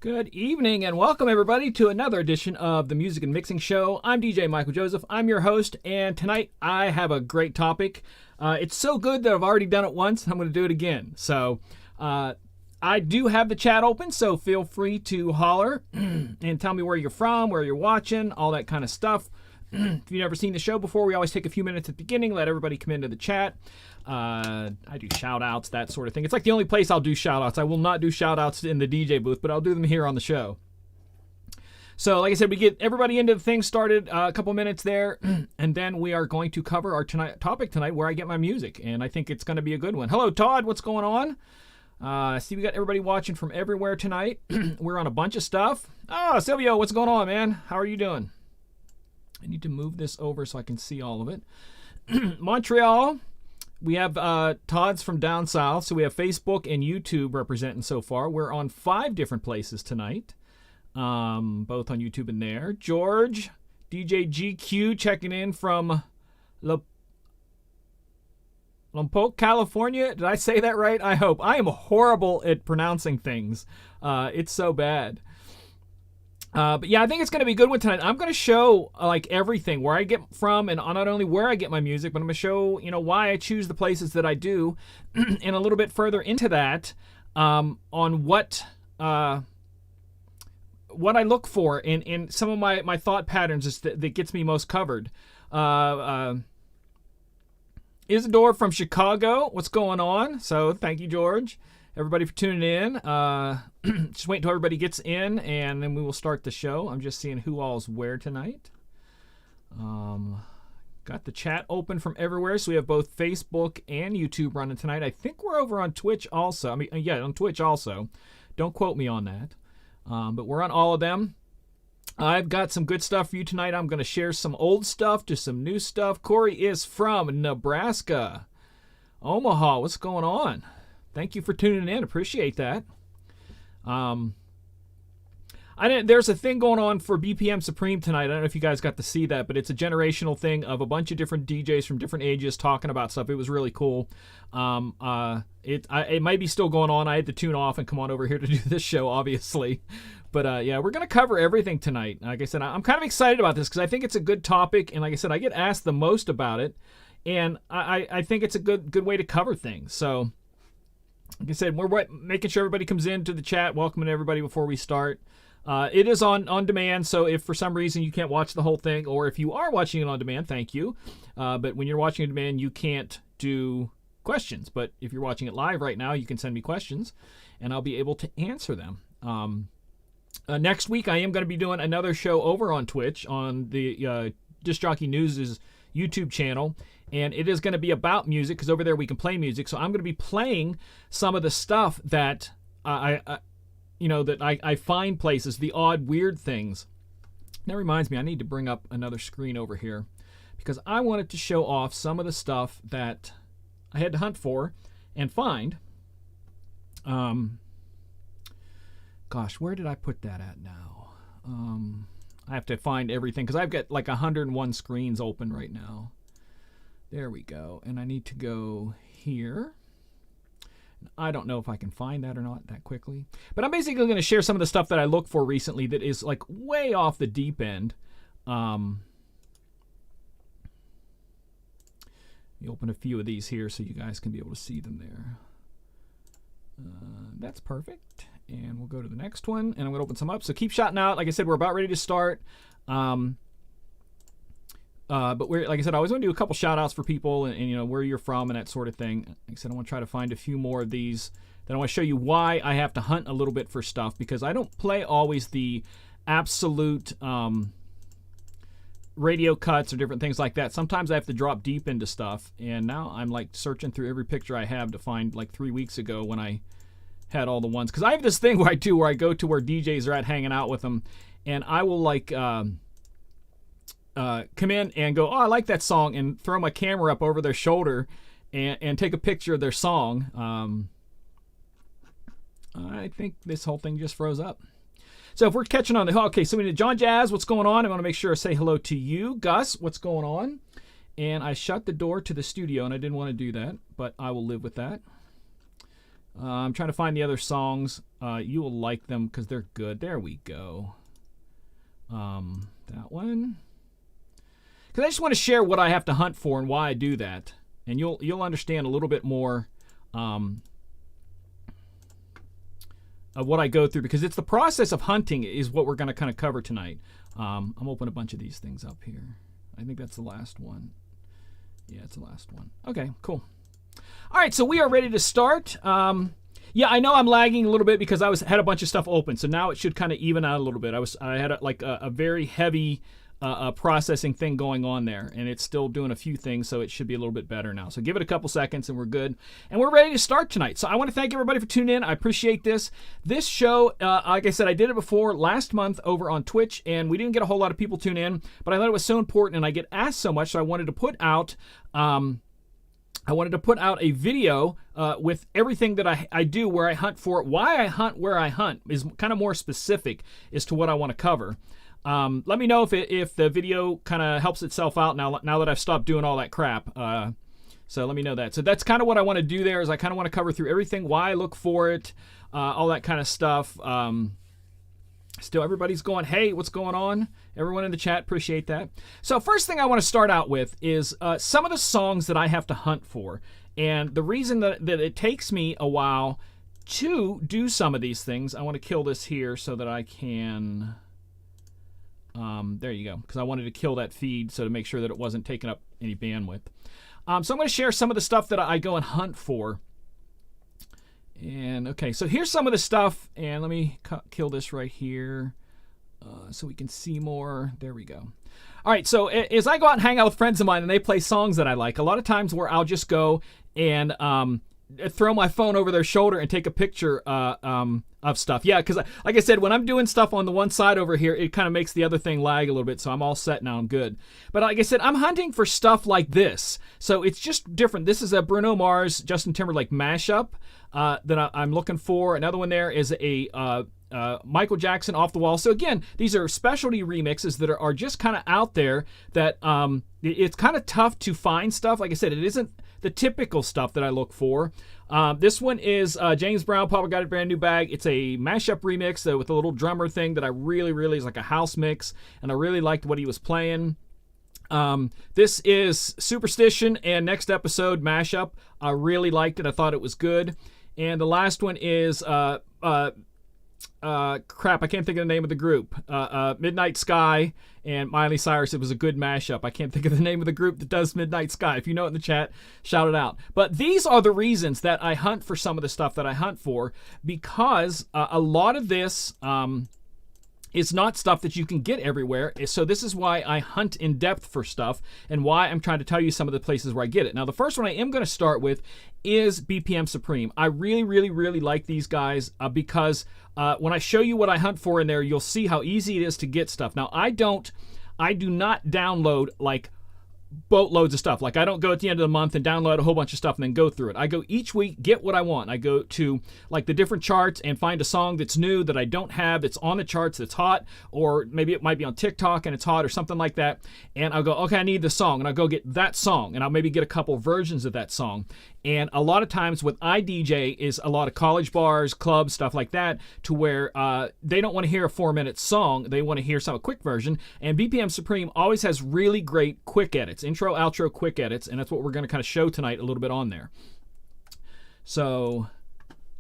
Good evening and welcome everybody to another edition of the Music and Mixing Show. I'm DJ Michael Joseph. I'm your host, and tonight I have a great topic. It's so good that I've already done it once. I'm going to do it again. So I do have the chat open, so feel free to holler and tell me where you're from, where you're watching, all that kind of stuff. If you've never seen the show before, we always take a few minutes at the beginning, let everybody come into the chat. I do shout-outs, that sort of thing. It's like the only place I'll do shout-outs. I will not do shout-outs in the DJ booth, but I'll do them here on the show. So, like I said, we get everybody into the thing started a couple minutes there, and then we are going to cover our topic tonight, where I get my music, and I think it's going to be a good one. Hello, Todd. What's going on? I see we got everybody watching from everywhere tonight. We're on a bunch of stuff. Oh, Silvio, what's going on, man? How are you doing? I need to move this over so I can see all of it. Montreal, we have Todd's from down south, so we have Facebook and YouTube representing so far. We're on 5 different places tonight, both on YouTube and there. George, DJ GQ checking in from Lompoc, California. Did I say that right? I hope. I am horrible at pronouncing things. It's so bad. But yeah, I think it's going to be a good one tonight. I'm going to show like everything, where I get from, and not only where I get my music, but I'm going to show, why I choose the places that I do, and a little bit further into that, on what I look for in some of my thought patterns is that gets me most covered. Isidore from Chicago, what's going on? So thank you, George. Everybody for tuning in. Just wait until everybody gets in, and then we will start the show. I'm just seeing who all's where tonight. Got the chat open from everywhere, so we have both Facebook and YouTube running tonight. I think we're over on Twitch also. On Twitch also. Don't quote me on that. But we're on all of them. I've got some good stuff for you tonight. I'm going to share some old stuff to some new stuff. Corey is from Nebraska. Omaha, what's going on? Thank you for tuning in. Appreciate that. There's a thing going on for Bpm Supreme tonight. I don't know if you guys got to see that, but it's a generational thing of a bunch of different DJs from different ages talking about stuff. It was really cool. It might be still going on. I had to tune off and come on over here to do this show, obviously. But yeah, we're going to cover everything tonight. Like I said, I'm kind of excited about this because I think it's a good topic. And like I said, I get asked the most about it. And I think it's a good way to cover things. So, like I said, we're making sure everybody comes into the chat, welcoming everybody before we start. It is on demand, so if for some reason you can't watch the whole thing, or if you are watching it on demand, thank you. But when you're watching on demand, you can't do questions. But if you're watching it live right now, you can send me questions, and I'll be able to answer them. Next week, I am going to be doing another show over on Twitch on the Disc Jockey News' YouTube channel. And it is going to be about music, because over there we can play music. So I'm going to be playing some of the stuff that I find places, the odd, weird things. That reminds me, I need to bring up another screen over here, because I wanted to show off some of the stuff that I had to hunt for and find. Gosh, where did I put that at now? I have to find everything, because I've got like 101 screens open right now. There we go. And I need to go here. I don't know if I can find that or not that quickly. But I'm basically going to share some of the stuff that I look for recently that is like way off the deep end. You open a few of these here so you guys can be able to see them there. That's perfect. And we'll go to the next one. And I'm going to open some up. So keep shouting out. Like I said, we're about ready to start. But like I said, I always want to do a couple shout-outs for people and where you're from and that sort of thing. Like I said, I want to try to find a few more of these. Then I want to show you why I have to hunt a little bit for stuff, because I don't play always the absolute radio cuts or different things like that. Sometimes I have to drop deep into stuff, and now I'm like searching through every picture I have to find like 3 weeks ago when I had all the ones. Because I have this thing where I go to where DJs are at hanging out with them, and I will like... come in and go, oh, I like that song, and throw my camera up over their shoulder and take a picture of their song. I think this whole thing just froze up. So if we're catching on okay, so we need John Jazz, what's going on? I want to make sure I say hello to you. Gus, what's going on? And I shut the door to the studio, and I didn't want to do that, but I will live with that. I'm trying to find the other songs. You will like them because they're good. There we go. That one. Because I just want to share what I have to hunt for and why I do that, and you'll understand a little bit more of what I go through, because it's the process of hunting is what we're going to kind of cover tonight. I'm opening a bunch of these things up here. I think that's the last one. Yeah, it's the last one. Okay, cool. All right, so we are ready to start. Yeah, I know I'm lagging a little bit because I had a bunch of stuff open, so now it should kind of even out a little bit. I had a very heavy processing thing going on there, and it's still doing a few things, so it should be a little bit better now. So give it a couple seconds and we're good, and we're ready to start tonight. So I want to thank everybody for tuning in. I appreciate this show. Like I said, I did it before last month over on Twitch, and we didn't get a whole lot of people tune in, but I thought it was so important, and I get asked so much, so I wanted to put out a video with everything that I do, where I hunt for it, why I hunt where I hunt, is kind of more specific as to what I want to cover. Let me know if the video kind of helps itself out now that I've stopped doing all that crap. So let me know that. So that's kind of what I want to do there, is I kind of want to cover through everything, why I look for it, all that kind of stuff. Still, everybody's going, hey, what's going on? Everyone in the chat, appreciate that. So first thing I want to start out with is some of the songs that I have to hunt for. And the reason that it takes me a while to do some of these things, I want to kill this here so that I can... there you go, because I wanted to kill that feed so to make sure that it wasn't taking up any bandwidth. So I'm going to share some of the stuff that I go and hunt for. And okay, so here's some of the stuff, and let me kill this right here so we can see more. There we go. All right, so as I go out and hang out with friends of mine and they play songs that I like, a lot of times where I'll just go and throw my phone over their shoulder and take a picture of stuff. Yeah, because like I said, when I'm doing stuff on the one side over here, it kind of makes the other thing lag a little bit, so I'm all set now. I'm good. But like I said, I'm hunting for stuff like this, so it's just different. This is a Bruno Mars, Justin Timberlake mashup that I'm looking for. Another one there is a Michael Jackson Off the Wall. So again, these are specialty remixes that are just kind of out there that it's kind of tough to find stuff. Like I said, it isn't the typical stuff that I look for. This one is James Brown, Papa Got a Brand New Bag. It's a mashup remix with a little drummer thing that I really is like a house mix, and I really liked what he was playing. This is Superstition and Next Episode mashup. I really liked it. I thought it was good. And the last one is crap, I can't think of the name of the group. Midnight Sky and Miley Cyrus. It was a good mashup. I can't think of the name of the group that does Midnight Sky. If you know it in the chat, shout it out. But these are the reasons that I hunt for some of the stuff that I hunt for, because a lot of this is not stuff that you can get everywhere. So this is why I hunt in depth for stuff, and why I'm trying to tell you some of the places where I get it. Now, the first one I am going to start with is Bpm Supreme. I really like these guys because when I show you what I hunt for in there, you'll see how easy it is to get stuff. Now, I do not download like boatloads of stuff. Like, I don't go at the end of the month and download a whole bunch of stuff and then go through it. I go each week, get what I want. I go to like the different charts and find a song that's new that I don't have, that's on the charts, that's hot, or maybe it might be on TikTok and it's hot or something like that. And I'll go, okay, I need the song, and I'll go get that song, and I'll maybe get a couple versions of that song. And a lot of times what I DJ is a lot of college bars, clubs, stuff like that, to where they don't want to hear a 4-minute song. They want to hear a quick version. And Bpm Supreme always has really great quick edits, intro, outro, quick edits, and that's what we're going to kind of show tonight a little bit on there. So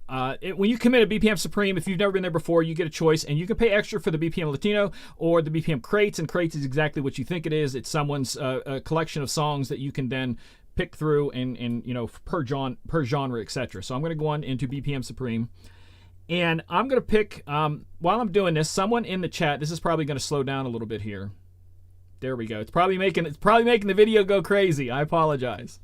when you commit a Bpm Supreme, if you've never been there before, you get a choice, and you can pay extra for the Bpm Latino or the Bpm Crates, and Crates is exactly what you think it is. It's someone's a collection of songs that you can then pick through and you know, per genre, etc. So I'm going to go on into Bpm Supreme, and I'm going to pick while I'm doing this, someone in the chat. This is probably going to slow down a little bit here. There we go. It's probably making the video go crazy. I apologize.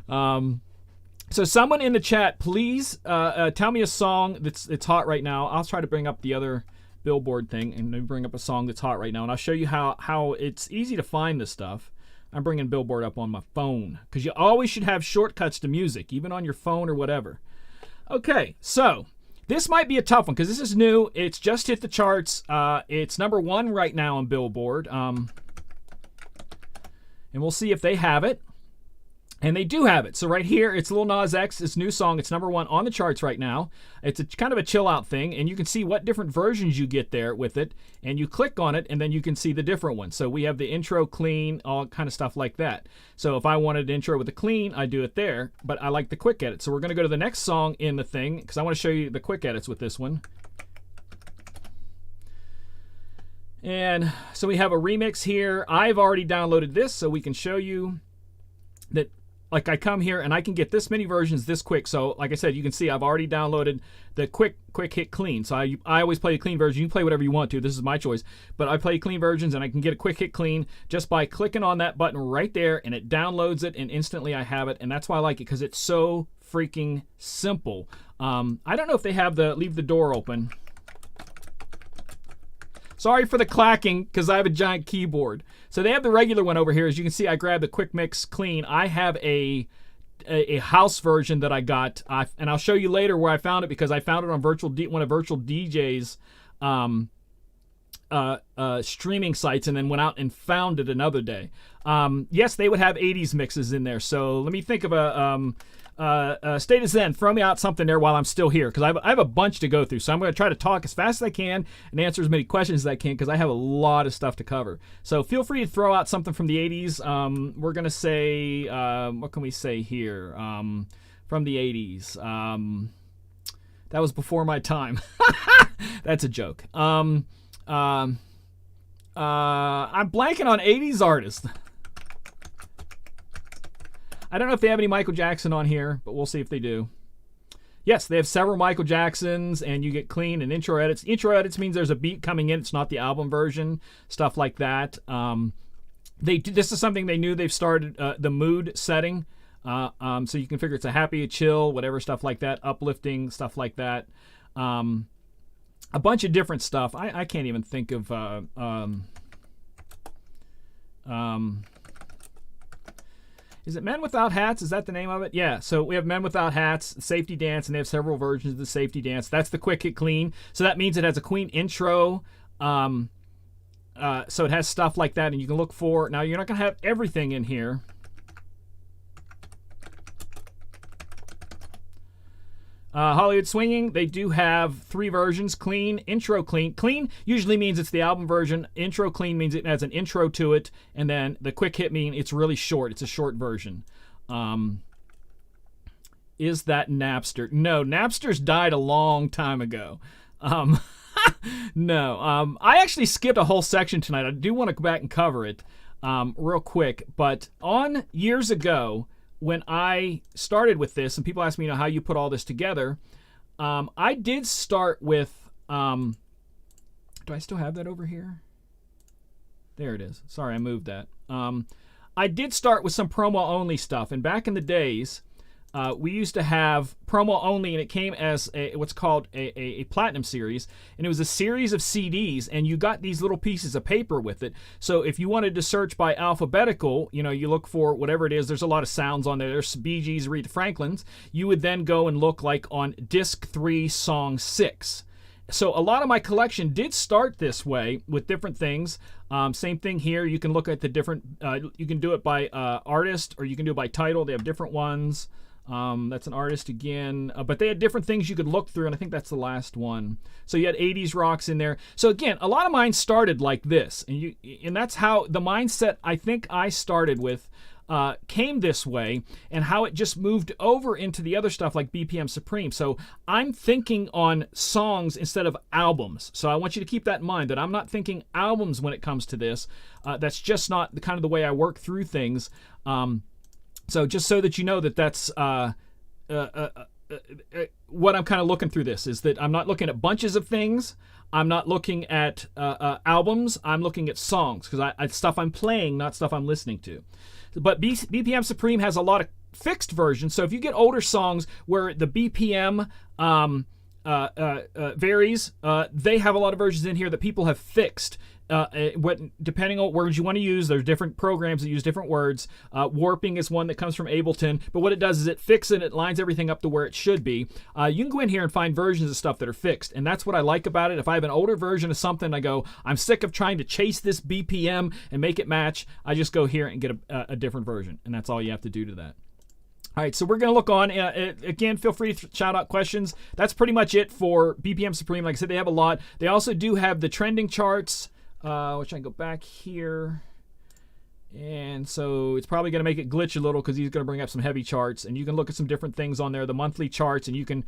So someone in the chat, please tell me a song that's hot right now. I'll try to bring up the other Billboard thing and maybe bring up a song that's hot right now, and I'll show you how it's easy to find this stuff. I'm bringing Billboard up on my phone, because you always should have shortcuts to music, even on your phone or whatever. Okay, so this might be a tough one because this is new. It's just hit the charts. It's #1 right now on Billboard. And we'll see if they have it. And they do have it. So right here, it's Lil Nas X, this new song. It's #1 on the charts right now. It's a kind of a chill out thing, and you can see what different versions you get there with it. And you click on it, and then you can see the different ones. So we have the intro, clean, all kind of stuff like that. So if I wanted an intro with a clean, I do it there. But I like the quick edit. So we're going to go to the next song in the thing, because I want to show you the quick edits with this one. And so we have a remix here. I've already downloaded this, so we can show you that. Like I come here and I can get this many versions this quick. So like I said, you can see I've already downloaded the quick hit clean. So I always play a clean version. You can play whatever you want to. This is my choice. But I play clean versions and I can get a quick hit clean just by clicking on that button right there, and it downloads it and instantly I have it. And that's why I like it, because it's so freaking simple. I don't know if they have the leave the door open. Sorry for the clacking, because I have a giant keyboard. So they have the regular one over here. As you can see, I grabbed the Quick Mix Clean. I have a house version that I got, and I'll show you later where I found it, because I found it on one of Virtual DJ's streaming sites, and then went out and found it another day. Yes, they would have 80s mixes in there. So let me think of a State of Zen. Throw me out something there while I'm still here, because I have a bunch to go through. So I'm going to try to talk as fast as I can and answer as many questions as I can, because I have a lot of stuff to cover. So feel free to throw out something from the 80s. We're going to say, what can we say here? From the 80s. That was before my time. That's a joke. I'm blanking on 80s artists. I don't know if they have any Michael Jackson on here, but we'll see if they do. Yes, they have several Michael Jacksons, and you get clean and intro edits. Intro edits means there's a beat coming in. It's not the album version, stuff like that. This is something they knew. They've started the mood setting, so you can figure it's a happy, a chill, whatever, stuff like that, uplifting, stuff like that. A bunch of different stuff. I can't even think of... Is it Men Without Hats? Is that the name of it? Yeah, so we have Men Without Hats, Safety Dance, and they have several versions of the Safety Dance. That's the Quick Hit Clean. So that means it has a clean intro. So it has stuff like that, and you can look for... Now, you're not going to have everything in here. Hollywood Swinging, they do have 3 versions. Clean, intro, clean. Clean usually means it's the album version. Intro, clean means it has an intro to it. And then the quick hit mean it's really short. It's a short version. Is that Napster? No, Napster's died a long time ago. No. I actually skipped a whole section tonight. I do want to go back and cover it real quick. But on years ago, when I started with this, and people ask me, how you put all this together, I did start with, do I still have that over here? There it is. Sorry, I moved that. I did start with some promo-only stuff, and back in the days, we used to have promo-only, and it came as what's called a platinum series, and it was a series of CDs, and you got these little pieces of paper with it. So if you wanted to search by alphabetical, you look for whatever it is. There's a lot of sounds on there. There's Bee Gees, Aretha Franklin's. You would then go and look like on disc 3, song 6. So a lot of my collection did start this way with different things. Same thing here. You can look at the different, you can do it by artist, or you can do it by title. They have different ones. That's an artist again, but they had different things you could look through, and I think that's the last one. So you had 80s rocks in there. So again, a lot of mine started like this, and that's how the mindset I think I started with came this way, and how it just moved over into the other stuff like BPM Supreme. So I'm thinking on songs instead of albums. So I want you to keep that in mind, that I'm not thinking albums when it comes to this. That's just not the kind of the way I work through things. So just so that you know that that's what I'm kind of looking through this, is that I'm not looking at bunches of things. I'm not looking at albums. I'm looking at songs, because it's stuff I'm playing, not stuff I'm listening to. But BPM Supreme has a lot of fixed versions. So if you get older songs where the BPM varies, they have a lot of versions in here that people have fixed. Depending on what words you want to use, there's different programs that use different words. Warping is one that comes from Ableton, but what it does is it fixes it, it lines everything up to where it should be. You can go in here and find versions of stuff that are fixed, and that's what I like about it. If I have an older version of something, I go, I'm sick of trying to chase this BPM and make it match. I just go here and get a different version, and that's all you have to do to that. All right, so we're going to look on. Again, feel free to shout out questions. That's pretty much it for BPM Supreme. Like I said, they have a lot. They also do have the trending charts, which I can go back here. And so it's probably going to make it glitch a little because he's going to bring up some heavy charts. And you can look at some different things on there, the monthly charts, and you can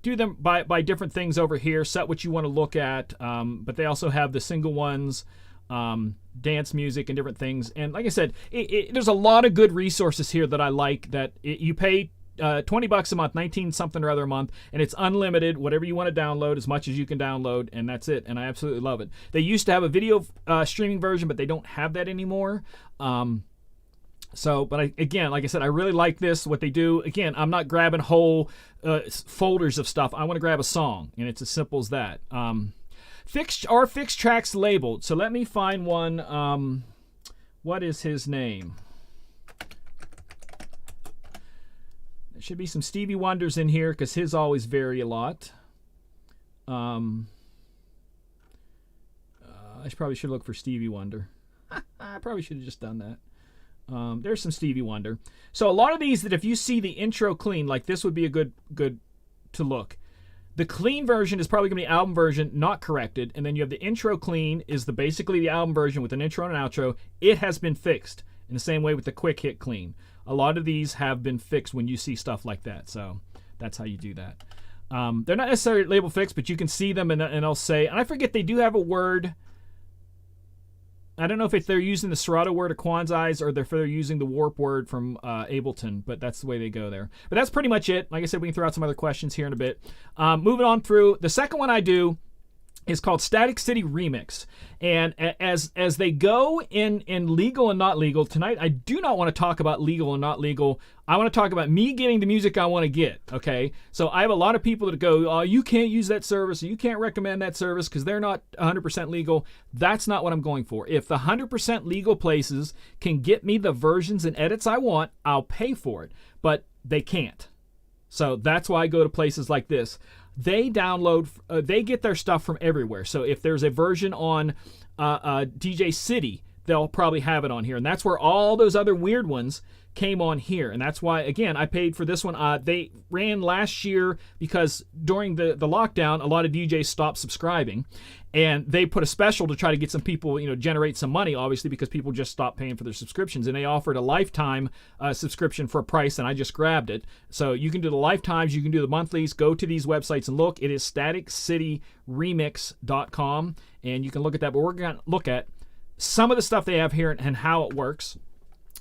do them by different things over here. Set what you want to look at. But they also have the single ones, dance music and different things. And like I said, there's a lot of good resources here that I like. That you pay $20 a month, 19 something or other a month, and it's unlimited, whatever you want to download, as much as you can download, and that's it. And I absolutely love it. They used to have a video streaming version, but they don't have that anymore. But again, like I said, I really like this, what they do. Again, I'm not grabbing whole folders of stuff. I want to grab a song, and it's as simple as that. Fixed tracks labeled. So let me find one. What is his name? There should be some Stevie Wonders in here because his always vary a lot. I probably should look for Stevie Wonder. I probably should have just done that. There's some Stevie Wonder. So a lot of these that if you see the intro clean, like this would be a good to look. The clean version is probably going to be album version, not corrected. And then you have the intro clean is basically the album version with an intro and an outro. It has been fixed in the same way with the quick hit clean. A lot of these have been fixed when you see stuff like that. So that's how you do that. They're not necessarily label fixed, but you can see them and I'll say, and I forget they do have a word. I don't know if they're using the Serato word of Kwanzai's or if they're using the warp word from Ableton, but that's the way they go there. But that's pretty much it. Like I said, we can throw out some other questions here in a bit. Moving on through, the second one I do is called Static City Remix. And as they go in legal and not legal, tonight I do not want to talk about legal and not legal. I want to talk about me getting the music I want to get, okay? So I have a lot of people that go, oh, you can't use that service, or you can't recommend that service because they're not 100% legal. That's not what I'm going for. If the 100% legal places can get me the versions and edits I want, I'll pay for it. But they can't. So that's why I go to places like this. They download, they get their stuff from everywhere. So if there's a version on DJ City, they'll probably have it on here. And that's where all those other weird ones came on here. And that's why, again, I paid for this one. They ran last year because during the lockdown, a lot of DJs stopped subscribing. And they put a special to try to get some people, generate some money, obviously, because people just stopped paying for their subscriptions. And they offered a lifetime subscription for a price, and I just grabbed it. So you can do the lifetimes, you can do the monthlies. Go to these websites and look. It is staticcityremix.com, and you can look at that. But we're going to look at some of the stuff they have here and how it works.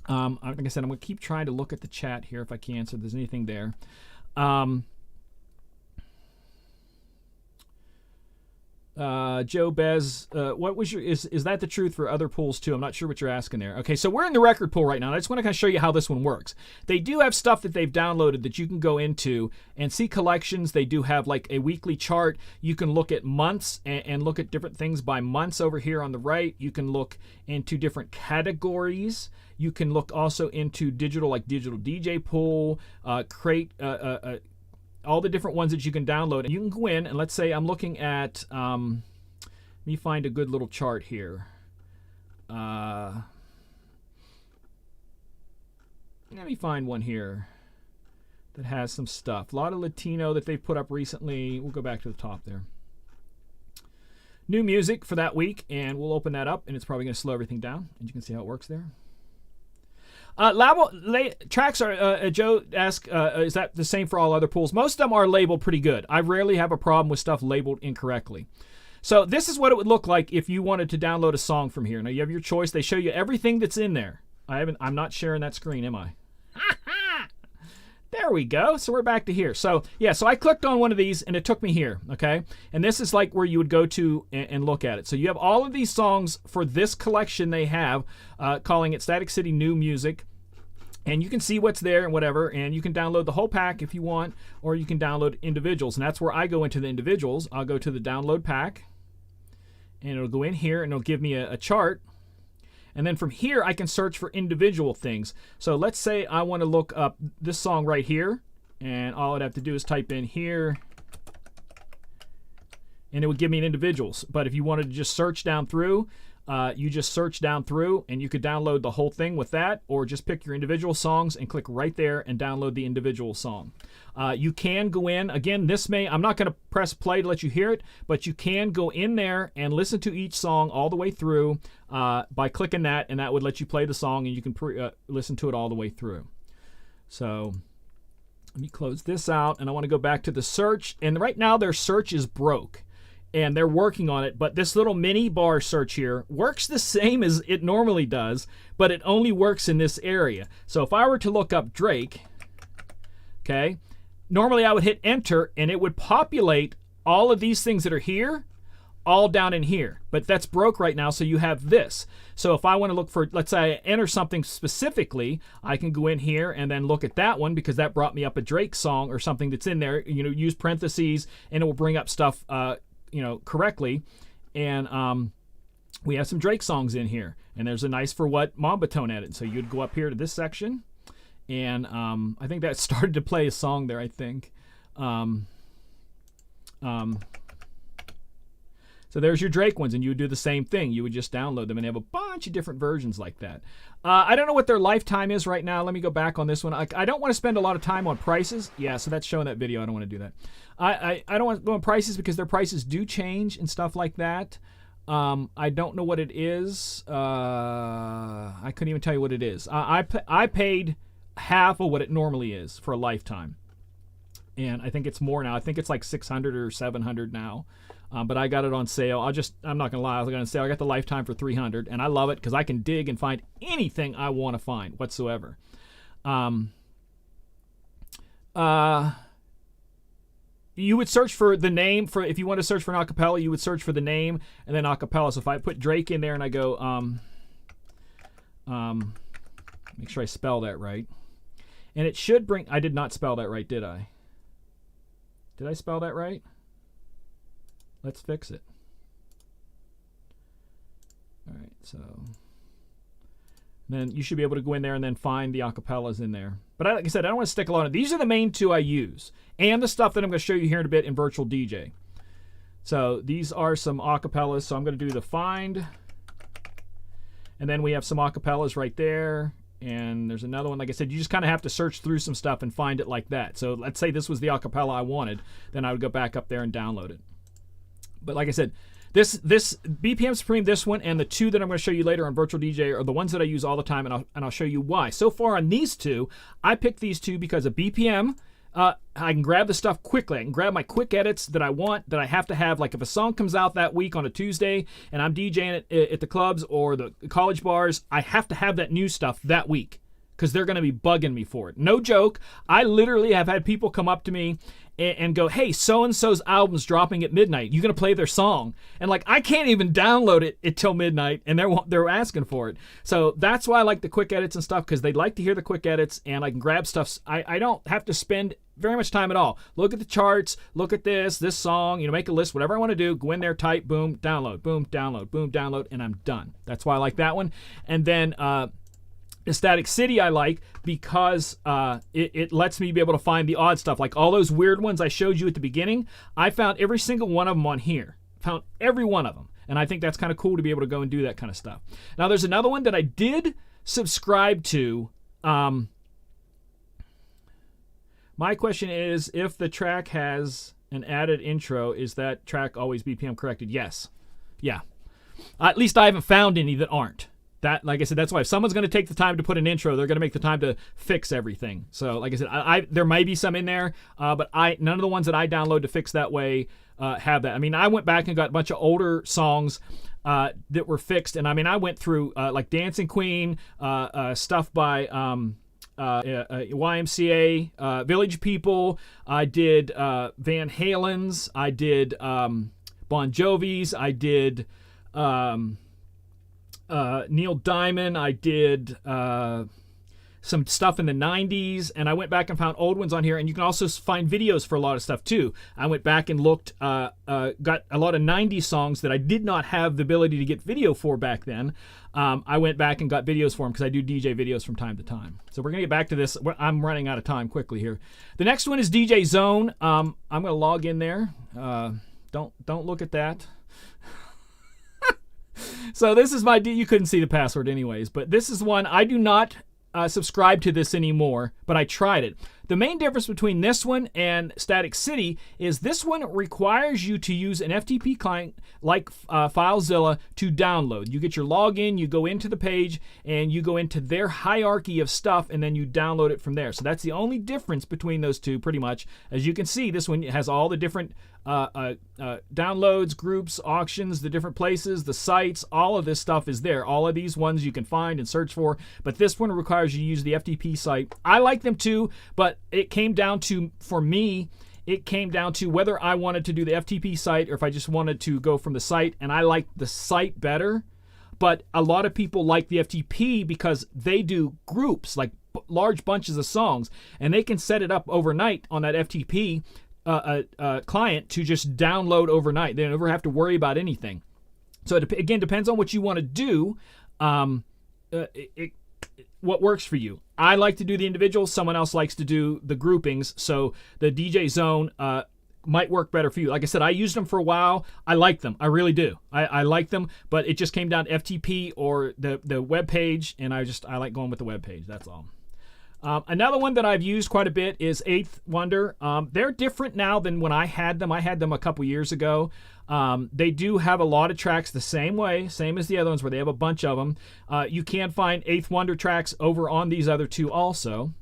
Like I said, I'm going to keep trying to look at the chat here if I can, so if there's anything there. Joe Bez, what was is that the truth for other pools too? I'm not sure what you're asking there. Okay, so we're in the record pool right now. I just want to kind of show you how this one works. They do have stuff that they've downloaded that you can go into and see collections. They do have like a weekly chart. You can look at months and look at different things by months over here on the right. You can look into different categories. You can look also into digital, like digital DJ pool, crate, all the different ones that you can download. And you can go in and let's say I'm looking at, let me find a good little chart here. Let me find one here that has some stuff. A lot of Latino that they've put up recently. We'll go back to the top there. New music for that week, and we'll open that up, and it's probably going to slow everything down. And you can see how it works there. Tracks are, Joe asked, is that the same for all other pools? Most of them are labeled pretty good. I rarely have a problem with stuff labeled incorrectly. So this is what it would look like if you wanted to download a song from here. Now you have your choice. They show you everything that's in there. I'm not sharing that screen, am I? There we go. So we're back to here. So yeah, so I clicked on one of these and it took me here, okay? And this is like where you would go to and look at it. So you have all of these songs for this collection they have, calling it Static City New Music. And you can see what's there and whatever, and you can download the whole pack if you want, or you can download individuals. And that's where I go into the individuals. I'll go to the download pack, and it'll go in here, and it'll give me a chart. And then from here, I can search for individual things. So let's say I want to look up this song right here, and all I'd have to do is type in here, and it would give me an individuals. But if you wanted to just search down through, you just search down through, and you could download the whole thing with that, or just pick your individual songs and click right there and download the individual song. You can go in, again, I'm not going to press play to let you hear it, but you can go in there and listen to each song all the way through by clicking that, and that would let you play the song, and you can listen to it all the way through. So let me close this out, and I want to go back to the search, and right now their search is broke. And they're working on it, but this little mini bar search here works the same as it normally does, but it only works in this area. So if I were to look up Drake, okay, normally I would hit enter and it would populate all of these things that are here, all down in here. But that's broke right now, so you have this. So if I want to look for, let's say I enter something specifically, I can go in here and then look at that one, because that brought me up a Drake song or something that's in there. You know, use parentheses and it will bring up stuff correctly. And we have some Drake songs in here, and there's a nice For What Mamba tone edit. So you'd go up here to this section, and I think that started to play a song there, I think. So there's your Drake ones, and you would do the same thing. You would just download them, and they have a bunch of different versions like that. I don't know what their lifetime is right now. Let me go back on this one. I don't want to spend a lot of time on prices. Yeah, so that's showing that video. I don't want to do that. I don't want to go on prices because their prices do change and stuff like that. I don't know what it is. I couldn't even tell you what it is. I paid half of what it normally is for a lifetime, and I think it's more now. I think it's like $600 or $700 now. But I got it on sale. I'm not gonna lie, I was gonna say I got the lifetime for $300, and I love it because I can dig and find anything I want to find whatsoever. You would search for the name for, if you want to search for an acapella, you would search for the name and then acapella. So if I put Drake in there and I go make sure I spell that right, and it should bring. I did not spell that right, did I? Did I spell that right? Let's fix it. All right, so then you should be able to go in there and then find the acapellas in there. But like I said, I don't want to stick a lot of these. Are the main two I use, and the stuff that I'm going to show you here in a bit in Virtual DJ. So these are some acapellas. So I'm going to do the find, and then we have some acapellas right there. And there's another one. Like I said, you just kind of have to search through some stuff and find it like that. So let's say this was the acapella I wanted, then I would go back up there and download it. But like I said, this Bpm Supreme, this one, and the two that I'm going to show you later on Virtual DJ are the ones that I use all the time, and I'll show you why. So far on these two, I picked these two because of BPM. I can grab the stuff quickly. I can grab my quick edits that I want, that I have to have. Like if a song comes out that week on a Tuesday and I'm DJing it at the clubs or the college bars, I have to have that new stuff that week because they're going to be bugging me for it. No joke. I literally have had people come up to me and go, hey, so-and-so's album's dropping at midnight. You going to play their song? And like, I can't even download it until midnight, and they're asking for it. So that's why I like the quick edits and stuff, because they like to hear the quick edits, and I can grab stuff. I don't have to spend very much time at all. Look at the charts, look at this song, make a list, whatever I want to do, go in there, type, boom, download, boom, download, boom, download, and I'm done. That's why I like that one. And then Static City I like because it lets me be able to find the odd stuff. Like all those weird ones I showed you at the beginning, I found every single one of them on here. Found every one of them. And I think that's kind of cool to be able to go and do that kind of stuff. Now there's another one that I did subscribe to. My question is, if the track has an added intro, is that track always BPM corrected? Yes. Yeah. At least I haven't found any that aren't. That, like I said, that's why if someone's going to take the time to put an intro, they're going to make the time to fix everything. So, like I said, there might be some in there, but none of the ones that I download to fix that way have that. I mean, I went back and got a bunch of older songs that were fixed, and I mean, I went through like Dancing Queen, stuff by YMCA, Village People. I did Van Halen's. I did Bon Jovi's. I did Neil Diamond. I did some stuff in the 90s, and I went back and found old ones on here, and you can also find videos for a lot of stuff too. I went back and looked, got a lot of 90s songs that I did not have the ability to get video for back then. I went back and got videos for them because I do DJ videos from time to time. So we're going to get back to this. I'm running out of time quickly here. The next one is DJ Zone. I'm going to log in there. Don't look at that. So this is you couldn't see the password anyways, but this is one. I do not subscribe to this anymore, but I tried it. The main difference between this one and Static City is this one requires you to use an FTP client like FileZilla to download. You get your login, you go into the page, and you go into their hierarchy of stuff, and then you download it from there. So that's the only difference between those two, pretty much. As you can see, this one has all the different downloads, groups, auctions, the different places, the sites, all of this stuff is there. All of these ones you can find and search for, but this one requires you to use the FTP site. I like them too, but it came down to, for me, it came down to whether I wanted to do the FTP site or if I just wanted to go from the site, and I like the site better. But a lot of people like the FTP because they do groups, like large bunches of songs, and they can set it up overnight on that FTP client to just download overnight. They never have to worry about anything. So it again depends on what you want to do. What works for you. I like to do the individuals. Someone else likes to do the groupings. So the DJ Zone might work better for you. Like I said, I used them for a while. I like them. I really do. I like them, but it just came down to FTP or the web page, and I like going with the web page. That's all. Another one that I've used quite a bit is Eighth Wonder. They're different now than when I had them. I had them a couple years ago. They do have a lot of tracks the same way, same as the other ones where they have a bunch of them. You can find Eighth Wonder tracks over on these other two also.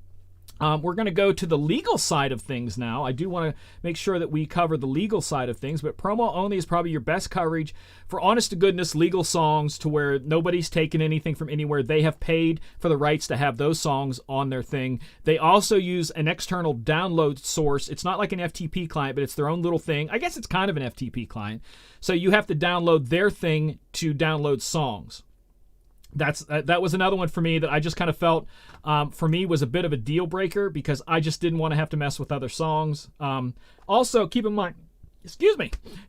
We're going to go to the legal side of things now. I do want to make sure that we cover the legal side of things, but promo only is probably your best coverage for honest-to-goodness legal songs to where nobody's taken anything from anywhere. They have paid for the rights to have those songs on their thing. They also use an external download source. It's not like an FTP client, but it's their own little thing. I guess it's kind of an FTP client. So you have to download their thing to download songs. That was another one for me that I just kind of felt for me was a bit of a deal breaker because I just didn't want to have to mess with other songs. Also, keep in mind,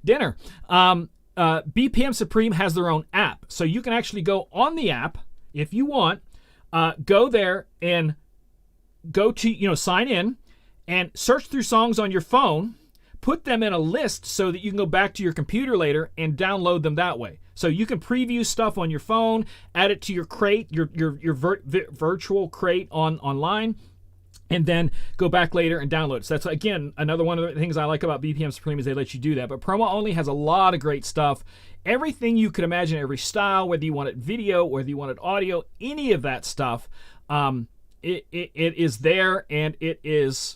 dinner. Bpm Supreme has their own app, so you can actually go on the app if you want. Go there and go to sign in and search through songs on your phone. Put them in a list so that you can go back to your computer later and download them that way. So you can preview stuff on your phone, add it to your crate, your virtual crate online, and then go back later and download it. So that's, again, another one of the things I like about Bpm Supreme is they let you do that. But Promo Only has a lot of great stuff. Everything you could imagine, every style, whether you wanted video, whether you wanted audio, any of that stuff, it is there, and it is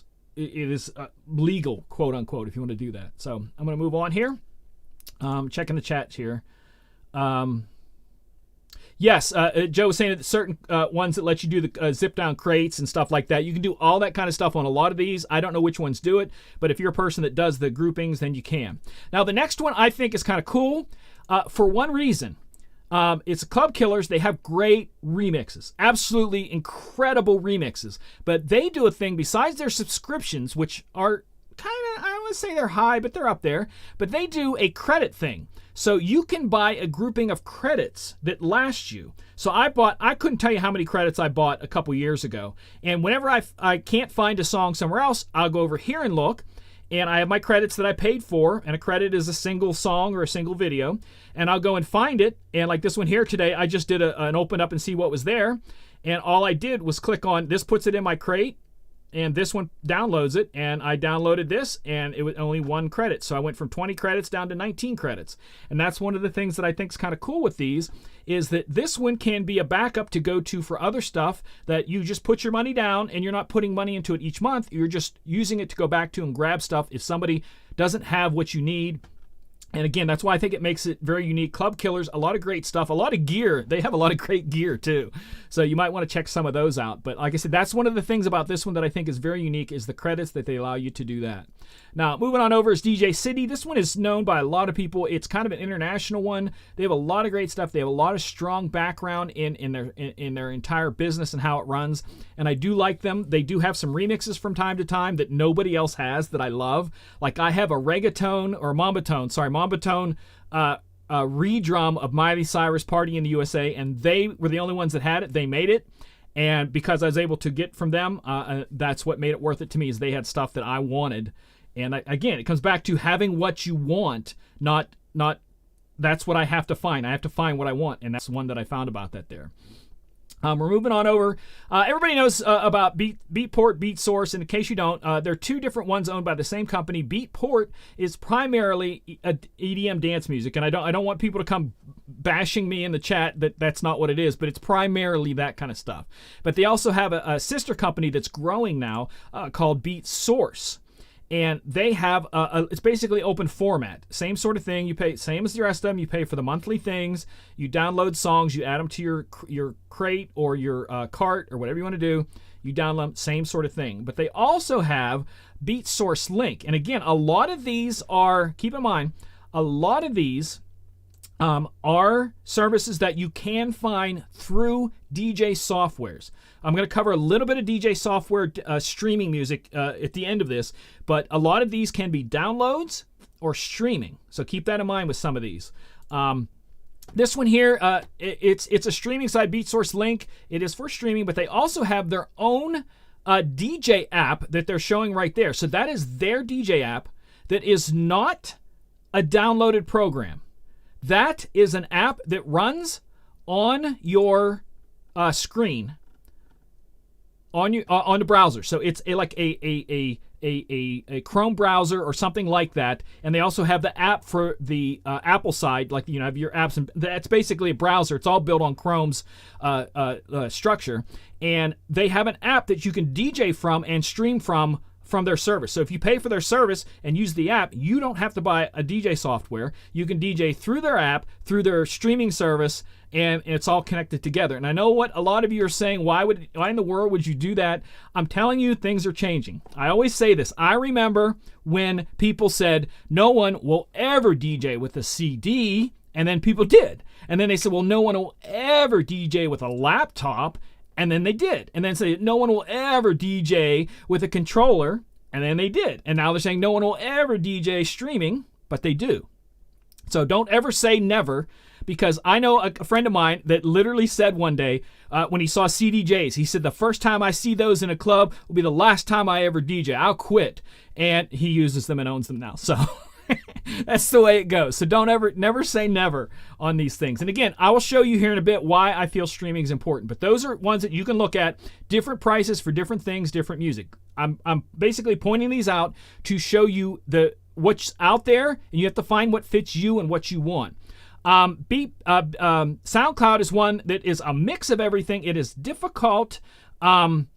legal, quote unquote, if you want to do that. So I'm going to move on here. Checking the chat here. Yes, Joe was saying that certain ones that let you do the zip down crates and stuff like that. You can do all that kind of stuff on a lot of these. I don't know which ones do it, but if you're a person that does the groupings, then you can. Now, the next one I think is kind of cool for one reason. It's Club Killers. They have great remixes, absolutely incredible remixes. But they do a thing besides their subscriptions, which are kind of, I don't want to say they're high, but they're up there. But they do a credit thing. So you can buy a grouping of credits that last you. So I couldn't tell you how many credits I bought a couple years ago. And whenever I can't find a song somewhere else, I'll go over here and look. And I have my credits that I paid for, and a credit is a single song or a single video. And I'll go and find it. And like this one here today, I just did an open up and see what was there. And all I did was click on, this puts it in my crate, and this one downloads it. And I downloaded this, and it was only 1 credit. So I went from 20 credits down to 19 credits. And that's one of the things that I think is kind of cool with these, is that this one can be a backup to go to for other stuff that you just put your money down, and you're not putting money into it each month. You're just using it to go back to and grab stuff if somebody doesn't have what you need. And again, that's why I think it makes it very unique. Club Killers, a lot of great stuff, a lot of gear. They have a lot of great gear too. So you might want to check some of those out. But like I said, that's one of the things about this one that I think is very unique, is the credits that they allow you to do that. Now, moving on over is DJ City. This one is known by a lot of people. It's kind of an international one. They have a lot of great stuff. They have a lot of strong background in their entire business and how it runs. And I do like them. They do have some remixes from time to time that nobody else has that I love. Like I have a reggaeton or Mambatone redrum of Miley Cyrus Party in the USA, and they were the only ones that had it. They made it. And because I was able to get from them, that's what made it worth it to me, is they had stuff that I wanted. And again, it comes back to having what you want, not that's what I have to find. I have to find what I want, and that's one that I found about that there. We're moving on over. Everybody knows about Beatport, BeatSource. And in case you don't, there are two different ones owned by the same company. Beatport is primarily EDM dance music, and I don't want people to come bashing me in the chat that that's not what it is, but it's primarily that kind of stuff. But they also have a sister company that's growing now called BeatSource. And they have it's basically open format. Same sort of thing. You pay same as the rest of them. You pay for the monthly things. You download songs. You add them to your crate or your cart or whatever you want to do. You download them. Same sort of thing. But they also have BeatSource Link. And again, a lot of these are, keep in mind, a lot of these are services that you can find through DJ softwares. I'm going to cover a little bit of DJ software streaming music at the end of this, but a lot of these can be downloads or streaming. So keep that in mind with some of these. This one here, it's a streaming site, BeatSource Link. It is for streaming, but they also have their own DJ app that they're showing right there. So that is their DJ app that is not a downloaded program. That is an app that runs on your screen on the browser. So it's like a Chrome browser or something like that. And they also have the app for the Apple side, like have your apps, and that's basically a browser. It's all built on Chrome's structure, and they have an app that you can DJ from and stream from their service. So if you pay for their service and use the app, you don't have to buy a DJ software. You can DJ through their app, through their streaming service, and it's all connected together. And I know what a lot of you are saying, why in the world would you do that? I'm telling you, things are changing. I always say this. I remember when people said, no one will ever DJ with a CD, and then people did. And then they said, well, no one will ever DJ with a laptop, and then they did. And then say, no one will ever DJ with a controller, and then they did. And now they're saying no one will ever DJ streaming, but they do. So don't ever say never, because I know a friend of mine that literally said one day when he saw CDJs, he said, the first time I see those in a club will be the last time I ever DJ. I'll quit. And he uses them and owns them now. So that's the way it goes. So never say never on these things. And again, I will show you here in a bit why I feel streaming is important. But those are ones that you can look at, different prices for different things, different music. I'm basically pointing these out to show you what's out there, and you have to find what fits you and what you want. SoundCloud is one that is a mix of everything. It is difficult. Am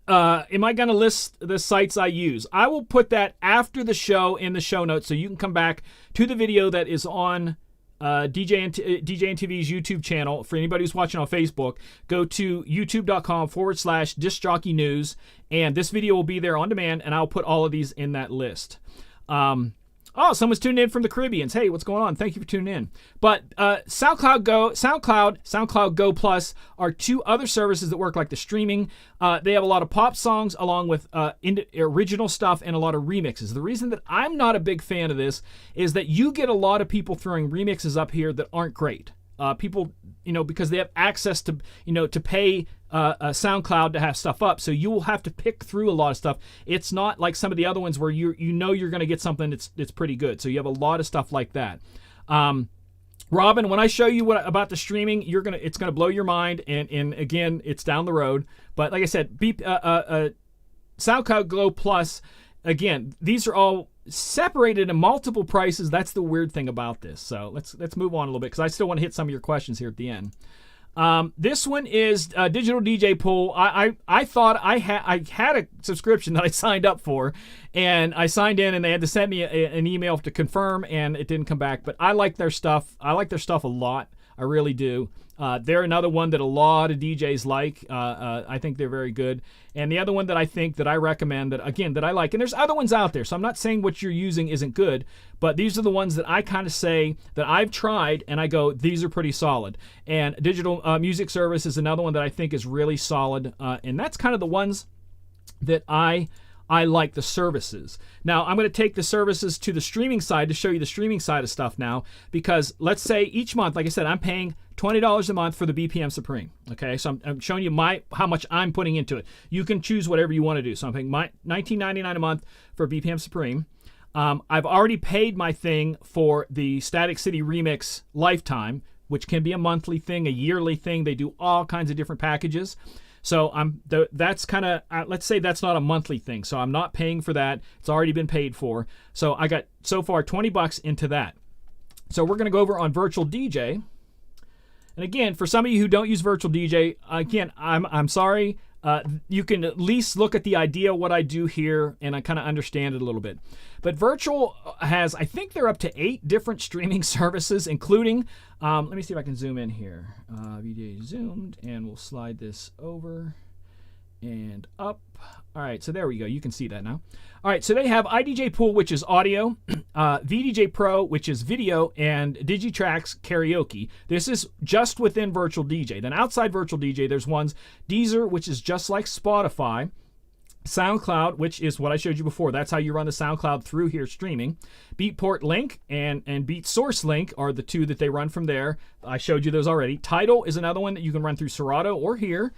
I going to list the sites I use? I will put that after the show in the show notes, so you can come back to the video that is on DJNTV's YouTube channel. For anybody who's watching on Facebook, go to youtube.com/discjockey news, and this video will be there on demand, and I'll put all of these in that list. Someone's tuning in from the Caribbeans. Hey, what's going on? Thank you for tuning in. But SoundCloud Go Plus are two other services that work like the streaming. They have a lot of pop songs along with original stuff and a lot of remixes. The reason that I'm not a big fan of this is that you get a lot of people throwing remixes up here that aren't great. People, because they have access to, to pay SoundCloud to have stuff up, so you will have to pick through a lot of stuff. It's not like some of the other ones where you're going to get something that's pretty good. So you have a lot of stuff like that. Robin, when I show you about the streaming, it's gonna blow your mind. And again, it's down the road. But like I said, SoundCloud Go Plus. Again, these are all separated in multiple prices. That's the weird thing about this. So let's move on a little bit, because I still want to hit some of your questions here at the end. This one is Digital DJ Pool. I thought I had a subscription that I signed up for, and I signed in, and they had to send me an email to confirm, and it didn't come back. But I like their stuff. I like their stuff a lot. I really do. They're another one that a lot of DJs like. I think they're very good. And the other one that I think that I recommend, that I like, and there's other ones out there, so I'm not saying what you're using isn't good, but these are the ones that I kind of say that I've tried, and I go, these are pretty solid. And Digital Music Service is another one that I think is really solid, and that's kind of the ones that I like the services. Now, I'm going to take the services to the streaming side to show you the streaming side of stuff now, because let's say each month, like I said, I'm paying $20 a month for the Bpm Supreme. Okay, so I'm showing you how much I'm putting into it. You can choose whatever you want to do. So I'm paying $19.99 a month for Bpm Supreme. I've already paid my thing for the Static City Remix Lifetime, which can be a monthly thing, a yearly thing. They do all kinds of different packages. So that's kind of, let's say that's not a monthly thing. So I'm not paying for that. It's already been paid for. So I got so far $20 into that. So we're going to go over on Virtual DJ. And again, for some of you who don't use Virtual DJ, again, I'm sorry. You can at least look at the idea of what I do here, and I kind of understand it a little bit. But Virtual has, I think they're up to 8 different streaming services, including, let me see if I can zoom in here. VJ zoomed, and we'll slide this over and up. All right, so there we go. You can see that now. All right, so they have iDJ Pool, which is audio, VDJ Pro, which is video, and Digitrax Karaoke. This is just within Virtual DJ. Then outside Virtual DJ, there's ones Deezer, which is just like Spotify, SoundCloud, which is what I showed you before. That's how you run the SoundCloud through here streaming. Beatport Link and BeatSource Link are the 2 that they run from there. I showed you those already. Tidal is another one that you can run through Serato or here.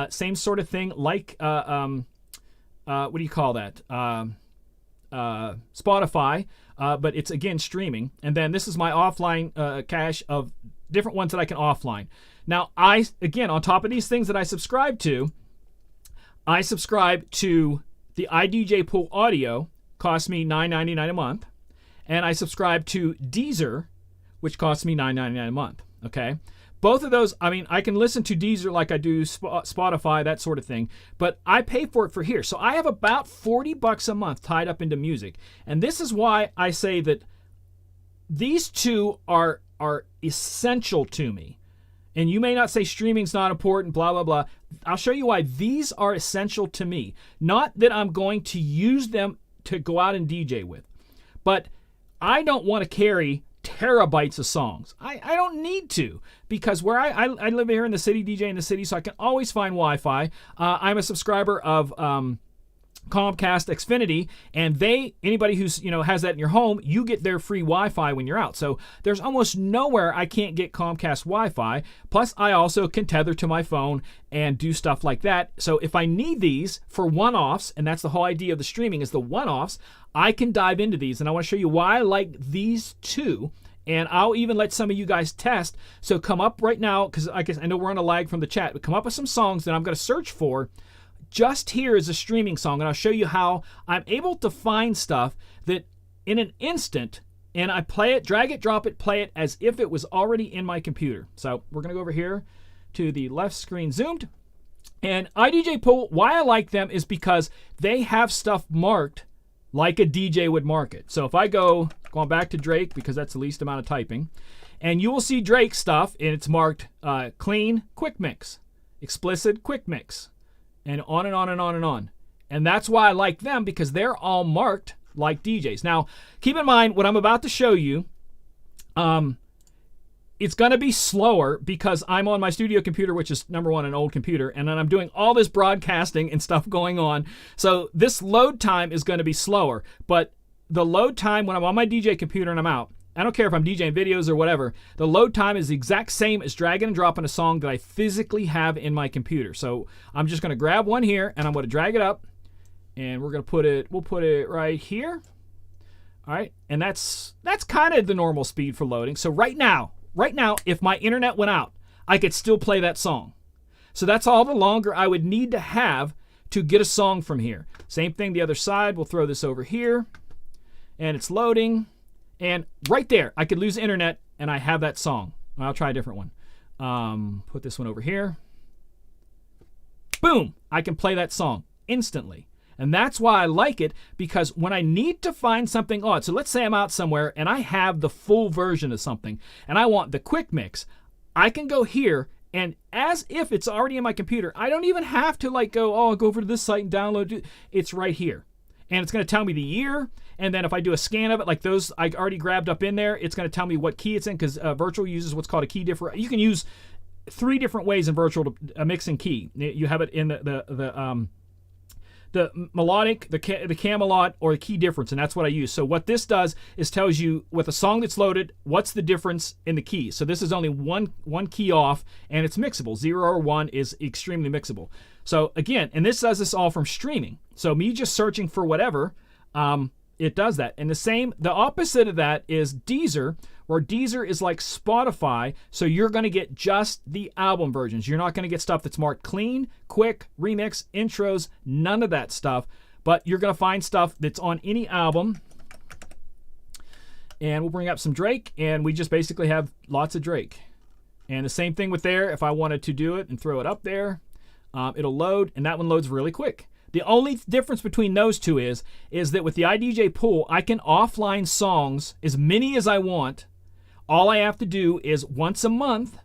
Same sort of thing like, what do you call that? Spotify, but it's again streaming. And then this is my offline cache of different ones that I can offline. Now, again, on top of these things that I subscribe to, I subscribe to the iDJ Pool Audio, costs me $9.99 a month, and I subscribe to Deezer, which costs me $9.99 a month. Okay, both of those. I mean, I can listen to Deezer like I do Spotify, that sort of thing, but I pay for it for here. So I have about $40 a month tied up into music, and this is why I say that these 2 are essential to me. And you may not say streaming's not important, blah, blah, blah. I'll show you why these are essential to me. Not that I'm going to use them to go out and DJ with, but I don't want to carry terabytes of songs. I don't need to, because where I live here in the city, DJ in the city, so I can always find Wi-Fi. I'm a subscriber of Comcast Xfinity, and anybody who's has that in your home, you get their free Wi-Fi when you're out. So there's almost nowhere I can't get Comcast Wi-Fi. Plus, I also can tether to my phone and do stuff like that. So if I need these for one-offs, and that's the whole idea of the streaming is the one-offs, I can dive into these, and I want to show you why I like these 2. And I'll even let some of you guys test. So come up right now, because I know we're on a lag from the chat, but come up with some songs that I'm going to search for. Just here is a streaming song, and I'll show you how I'm able to find stuff that in an instant, and I play it, drag it, drop it, play it as if it was already in my computer. So we're going to go over here to the left screen zoomed. And iDJ Pool, why I like them is because they have stuff marked like a DJ would mark it. So if I going back to Drake, because that's the least amount of typing, and you will see Drake stuff, and it's marked clean, quick mix, explicit, quick mix, and on and on and on and on. And that's why I like them, because they're all marked like DJs. Now, keep in mind what I'm about to show you. It's going to be slower because I'm on my studio computer, which is number one, an old computer, and then I'm doing all this broadcasting and stuff going on. So this load time is going to be slower. But the load time when I'm on my DJ computer and I'm out, I don't care if I'm DJing videos or whatever, the load time is the exact same as dragging and dropping a song that I physically have in my computer. So I'm just going to grab one here, and I'm going to drag it up, and we'll put it right here. All right, and that's kind of the normal speed for loading. So right now, if my internet went out, I could still play that song. So that's all the longer I would need to have to get a song from here. Same thing the other side. We'll throw this over here, and it's loading. And right there, I could lose the internet, and I have that song. I'll try a different one. Put this one over here. Boom! I can play that song instantly. And that's why I like it, because when I need to find something odd, so let's say I'm out somewhere, and I have the full version of something, and I want the quick mix, I can go here, and as if it's already in my computer, I don't even have to I'll go over to this site and download it. It's right here. And it's going to tell me the year. And then if I do a scan of it, like those I already grabbed up in there, it's going to tell me what key it's in, because Virtual uses what's called a key differential. You can use 3 different ways in Virtual to mix and key. You have it in the melodic, the Camelot, or the key difference, and that's what I use. So what this does is tells you with a song that's loaded, what's the difference in the keys. So this is only one key off, and it's mixable. 0 or 1 is extremely mixable. So again, and this does this all from streaming. So me just searching for whatever, it does that. And the opposite of that is Deezer, where Deezer is like Spotify, so you're going to get just the album versions. You're not going to get stuff that's marked clean, quick, remix, intros, none of that stuff. But you're going to find stuff that's on any album. And we'll bring up some Drake, and we just basically have lots of Drake. And the same thing with there. If I wanted to do it and throw it up there, it'll load, and that one loads really quick. The only difference between those two is that with the iDJ pool, I can offline songs as many as I want. All I have to do is once a month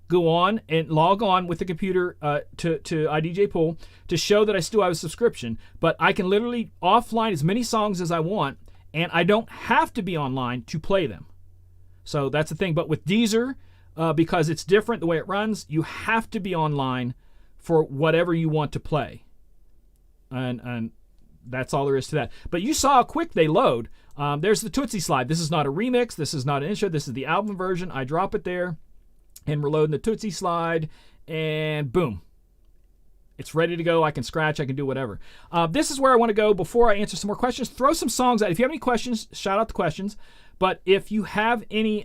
go on and log on with the computer to iDJ pool to show that I still have a subscription. But I can literally offline as many songs as I want, and I don't have to be online to play them. So that's the thing. But with Deezer, because it's different the way it runs, you have to be online for whatever you want to play. And that's all there is to that. But you saw how quick they load. There's the Tootsie slide. This is not a remix. This is not an intro. This is the album version. I drop it there, and we're loading the Tootsie slide, and boom. It's ready to go. I can scratch. I can do whatever. This is where I want to go before I answer some more questions. Throw some songs out. If you have any questions, shout out the questions. But if you have any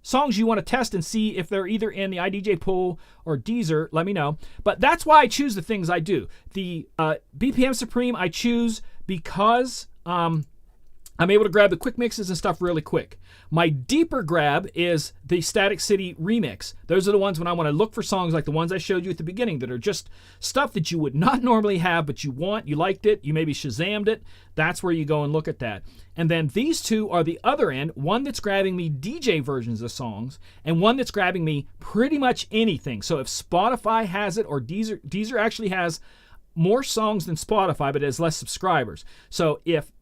songs you want to test and see if they're either in the iDJ pool or Deezer, let me know. But that's why I choose the things I do. The Bpm Supreme I choose because I'm able to grab the quick mixes and stuff really quick. My deeper grab is the Static City remix. Those are the ones when I want to look for songs like the ones I showed you at the beginning that are just stuff that you would not normally have, but you want, you liked it, you maybe Shazammed it. That's where you go and look at that. And then these two are the other end, one that's grabbing me DJ versions of songs and one that's grabbing me pretty much anything. So if Spotify has it or Deezer actually has more songs than Spotify, but it has less subscribers. So if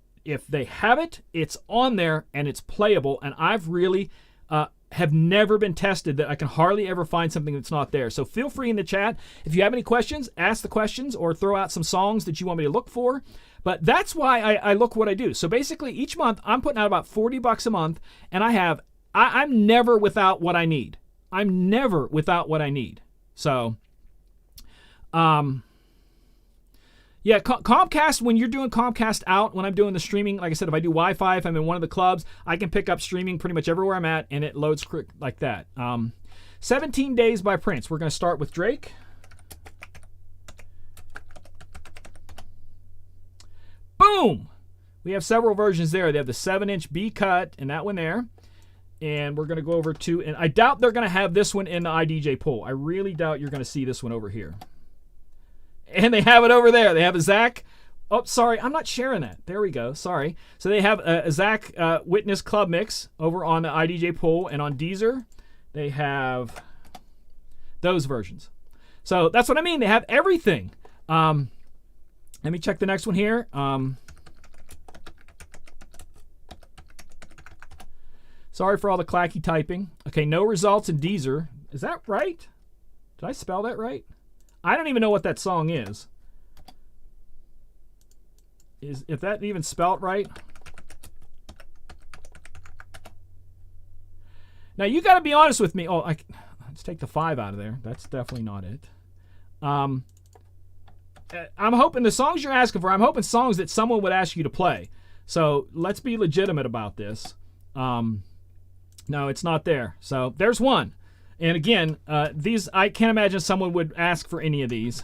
they have it, it's on there and it's playable. And I've really have never been tested that I can hardly ever find something that's not there. So feel free in the chat. If you have any questions, ask the questions or throw out some songs that you want me to look for. But that's why I look what I do. So basically each month I'm putting out about $40 a month, and I'm never without what I need. I'm never without what I need. So, yeah, Comcast, when you're doing Comcast out, when I'm doing the streaming, like I said, if I do Wi-Fi, if I'm in one of the clubs, I can pick up streaming pretty much everywhere I'm at, and it loads quick like that. 17 Days by Prince. We're going to start with Drake. Boom! We have several versions there. They have the 7-inch B cut and that one there. And we're going to go over to, and I doubt they're going to have this one in the iDJ pool. I really doubt you're going to see this one over here. And they have it over there. They have a Zach. Oh, sorry. I'm not sharing that. There we go. Sorry. So they have a Zach Witness Club Mix over on the iDJ pool. And on Deezer, they have those versions. So that's what I mean. They have everything. Let me check the next one here. Sorry for all the clacky typing. Okay, no results in Deezer. Is that right? Did I spell that right? I don't even know what that song is. If that even spelt right? Now you got to be honest with me. Oh, let's take the 5 out of there. That's definitely not it. I'm hoping the songs you're asking for, I'm hoping songs that someone would ask you to play. So let's be legitimate about this. No, it's not there. So there's one. And again, these, I can't imagine someone would ask for any of these.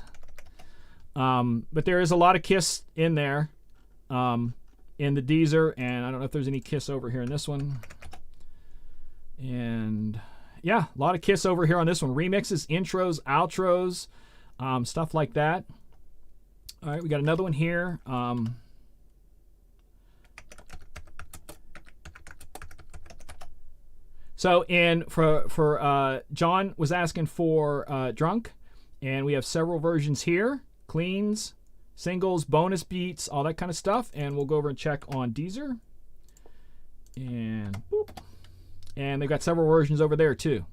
But there is a lot of Kiss in there in the Deezer. And I don't know if there's any Kiss over here in this one. And yeah, a lot of Kiss over here on this one. Remixes, intros, outros, stuff like that. All right, we got another one here. So, and for John was asking for Drunk, and we have several versions here. Cleans, singles, bonus beats, all that kind of stuff. And we'll go over and check on Deezer. And boop. And they've got several versions over there too.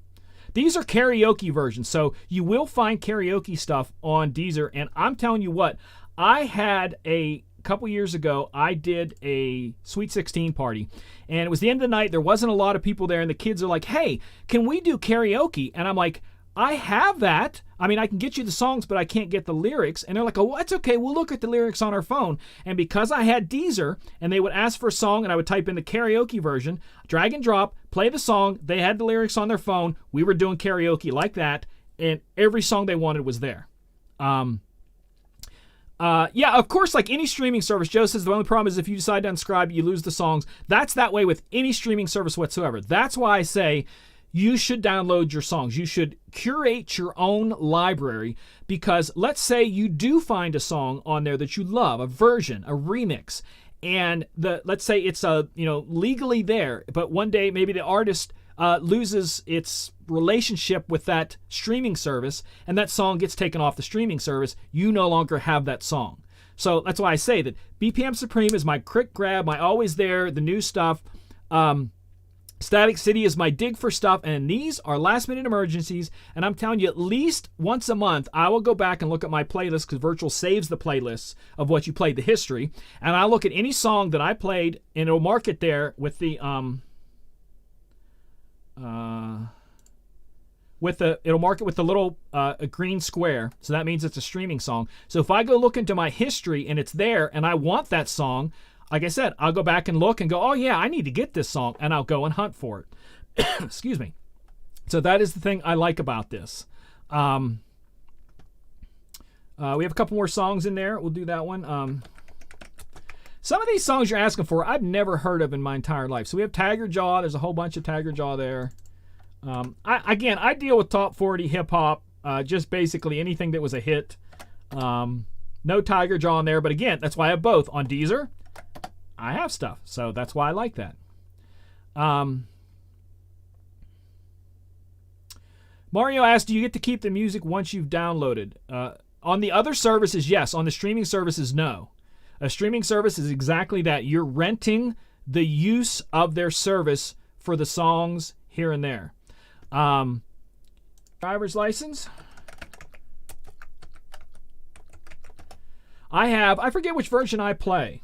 These are karaoke versions, so you will find karaoke stuff on Deezer. And I'm telling you what, I had a couple years ago, I did a Sweet 16 party, and it was the end of the night. There wasn't a lot of people there, and the kids are like, "Hey, can we do karaoke?" And I'm like, I have that. I mean, I can get you the songs, but I can't get the lyrics. And they're like, oh, that's okay. We'll look at the lyrics on our phone. And because I had Deezer, and they would ask for a song, and I would type in the karaoke version, drag and drop, play the song. They had the lyrics on their phone. We were doing karaoke like that, and every song they wanted was there. Yeah, of course, like any streaming service, Joe says the only problem is if you decide to unsubscribe, you lose the songs. That's that way with any streaming service whatsoever. That's why I say you should download your songs. You should curate your own library, because let's say you do find a song on there that you love, a version, a remix, and let's say it's legally there, but one day maybe the artist loses its relationship with that streaming service, and that song gets taken off the streaming service. You no longer have that song. So that's why I say that Bpm Supreme is my quick grab, my always there, the new stuff. Static City is my dig for stuff, and these are last minute emergencies. And I'm telling you, at least once a month, I will go back and look at my playlist, because Virtual saves the playlists of what you played, the history, and I'll look at any song that I played, and it'll mark it there with the it'll mark it with the little a green square, so that means it's a streaming song. So if I go look into my history and it's there, and I want that song, like I said, I'll go back and look and go, oh yeah, I need to get this song, and I'll go and hunt for it. Excuse me. So that is the thing I like about this. We have a couple more songs in there. We'll do that one. Some of these songs you're asking for, I've never heard of in my entire life. So we have Tiger Jaw. There's a whole bunch of Tiger Jaw there. I deal with top 40 hip hop, just basically anything that was a hit. No Tiger Jaw in there, but again, that's why I have both. On Deezer, I have stuff, so that's why I like that. Mario asked, do you get to keep the music once you've downloaded? On the other services, yes. On the streaming services, no. A streaming service is exactly that. You're renting the use of their service for the songs here and there. Driver's license. I forget which version I play.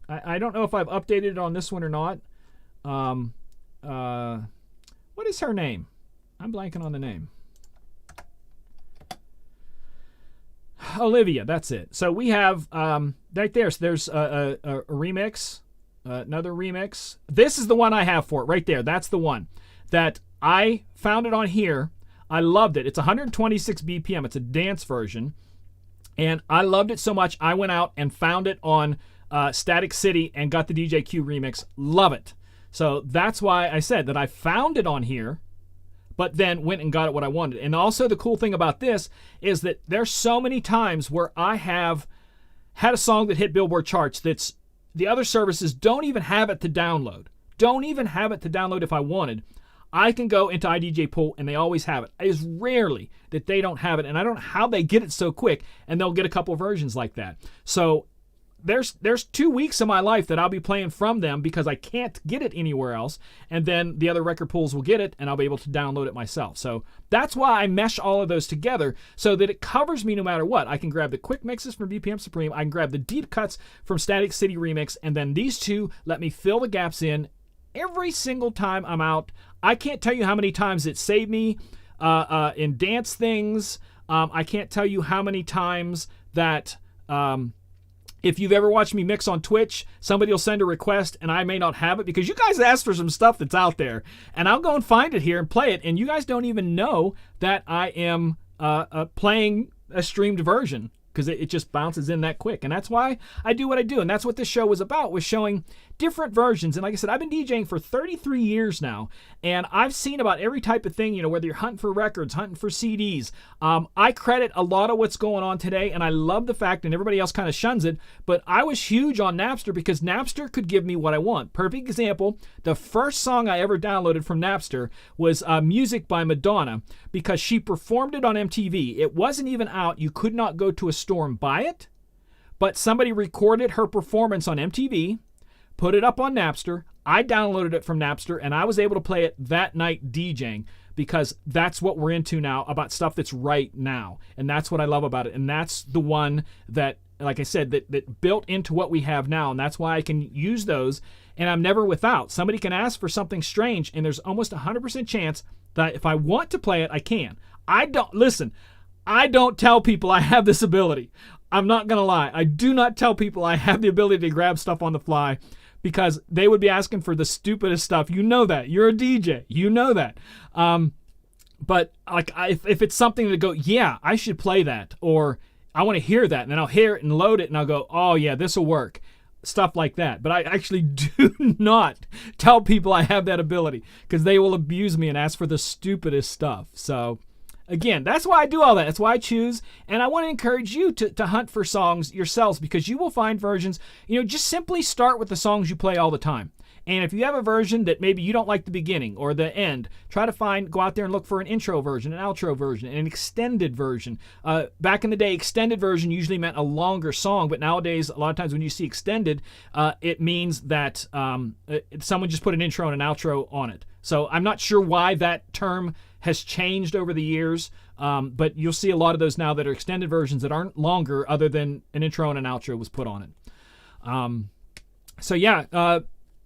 I don't know if I've updated it on this one or not. What is her name? I'm blanking on the name. Olivia, that's it. So we have right there. So there's a remix, another remix. This is the one I have for it right there. That's the one that I found it on here. I loved it. It's 126 BPM. It's a dance version, and I loved it so much I went out and found it on Static City and got the DJ Q remix. Love it. So that's why I said that I found it on here, but then went and got it what I wanted. And also the cool thing about this is that there's so many times where I have had a song that hit Billboard charts that's the other services don't even have it to download. Don't even have it to download if I wanted. I can go into iDJ Pool and they always have it. It's rarely that they don't have it, and I don't know how they get it so quick, and they'll get a couple of versions like that. So there's 2 weeks of my life that I'll be playing from them because I can't get it anywhere else, and then the other record pools will get it and I'll be able to download it myself. So that's why I mesh all of those together so that it covers me no matter what. I can grab the quick mixes from Bpm Supreme, I can grab the deep cuts from Static City Remix, and then these two let me fill the gaps in every single time I'm out. I can't tell you how many times it saved me in dance things. I can't tell you how many times that if you've ever watched me mix on Twitch, somebody will send a request and I may not have it because you guys asked for some stuff that's out there. And I'll go and find it here and play it. And you guys don't even know that I am playing a streamed version because it just bounces in that quick. And that's why I do what I do. And that's what this show was about, was showing different versions. And like I said, I've been DJing for 33 years now, and I've seen about every type of thing, whether you're hunting for records, hunting for CDs. I credit a lot of what's going on today, and I love the fact, and everybody else kind of shuns it, but I was huge on Napster because Napster could give me what I want. Perfect example, the first song I ever downloaded from Napster was Music by Madonna because she performed it on MTV. It wasn't even out. You could not go to a store and buy it, but somebody recorded her performance on MTV, put it up on Napster. I downloaded it from Napster, and I was able to play it that night DJing because that's what we're into now, about stuff that's right now. And that's what I love about it. And that's the one that, like I said, that built into what we have now. And that's why I can use those, and I'm never without. Somebody can ask for something strange, and there's almost 100% chance that if I want to play it, I can. I don't tell people I have this ability. I'm not going to lie. I do not tell people I have the ability to grab stuff on the fly because they would be asking for the stupidest stuff. You know that. You're a DJ. You know that. But like if it's something to go, yeah, I should play that, or I want to hear that, and then I'll hear it and load it and I'll go, oh yeah, this will work. Stuff like that. But I actually do not tell people I have that ability because they will abuse me and ask for the stupidest stuff. So again, that's why I do all that. That's why I choose. And I want to encourage you to hunt for songs yourselves because you will find versions. Just simply start with the songs you play all the time. And if you have a version that maybe you don't like the beginning or the end, go out there and look for an intro version, an outro version, an extended version. Back in the day, extended version usually meant a longer song, but nowadays, a lot of times when you see extended, it means that someone just put an intro and an outro on it. So I'm not sure why that term has changed over the years, but you'll see a lot of those now that are extended versions that aren't longer other than an intro and an outro was put on it.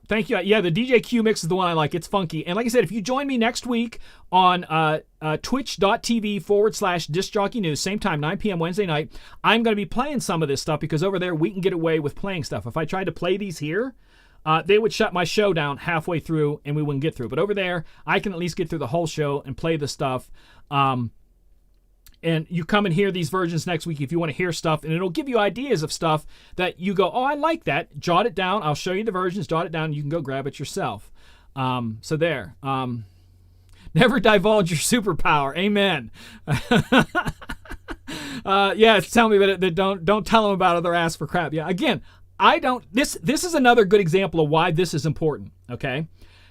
Thank you. Yeah, the DJ Q mix is the one I like. It's funky. And like I said, if you join me next week on twitch.tv/discjockey news, same time, 9 p.m. Wednesday night, I'm going to be playing some of this stuff because over there we can get away with playing stuff. If I tried to play these here, they would shut my show down halfway through and we wouldn't get through. But over there, I can at least get through the whole show and play the stuff. And you come and hear these versions next week if you want to hear stuff, and it'll give you ideas of stuff that you go, oh, I like that. Jot it down. I'll show you the versions. Jot it down. And you can go grab it yourself. So there. Never divulge your superpower. Amen. Tell me that don't tell them about it or ask for crap. Yeah, again, I don't. This is another good example of why this is important. Okay,